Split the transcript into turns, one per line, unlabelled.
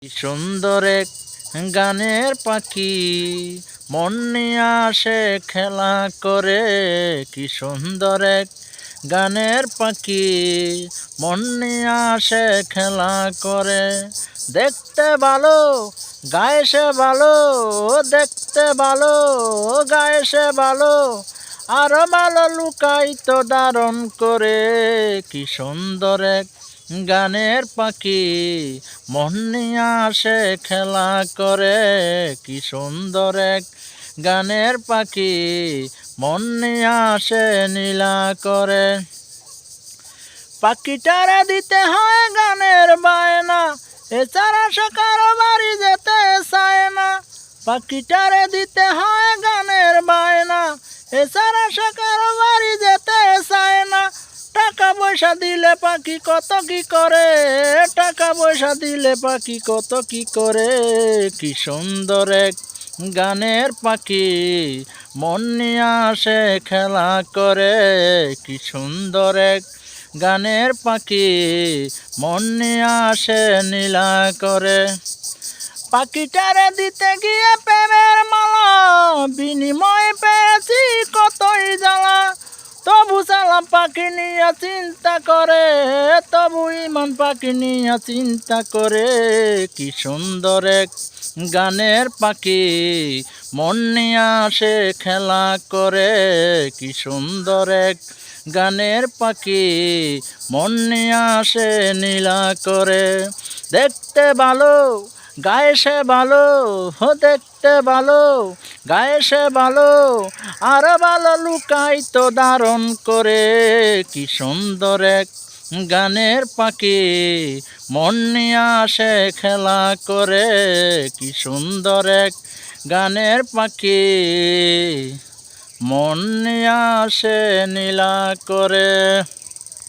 কি সুন্দর এক গানের পাখি, মন নিয়ে আসে খেলা করে। কি সুন্দর এক গানের পাখি, মন নিয়ে আসে খেলা করে। দেখতে ভালো, গায়ে সে ভালো, দেখতে ভালো, গায়ে সে ভালো, আরো ভালো লুকায়িত ধারণ করে। কি সুন্দর এক গানের পাখি, মন নিয়ে আসে খেলা করে। কি সুন্দর এক গানের পাখি, মন নিয়ে আসে নীলা করে। পাখিটারে দিতে হয় গানের বায়না, এছাড়া সে কারো বাড়ি যেতে চায় না। পাখিটারে দিতে হয় গানের বায়না, এছাড়া সে কারো বাড়ি যেতে চায় না। টাকা পয়সা দিলে পাখি কত কি করে, টাকা পয়সা দিলে পাখি কত কি করে। কি সুন্দর এক গানের পাখি, মন নিয়ে আসে খেলা করে। কি সুন্দর এক গানের পাখি, মন নিয়ে আসে নীলা করে। পাখিটারে দিতে গিয়ে প্রেমের মালা, বিনিময়ে পেয়েছি কতই জ্বালা। তবু সালাম পাখি নিয়ে চিন্তা করে, তবু ইমান পাখি নিয়ে চিন্তা করে। কি সুন্দর এক গানের পাখি, মন নিয়ে আসে খেলা করে। কি সুন্দর এক গানের পাখি, মন নিয়ে আসে নীলা করে। দেখতে ভালো, গায়ে সে ভালো, দেখতে ভালো, গায়ে সে ভালো, আরো ভালো লুকায়িত ধারণ করে। কি সুন্দর এক গানের পাখি, মন নিয়ে আসে খেলা করে। কি সুন্দর এক গানের পাখি, মন নিয়ে আসে নীলা করে।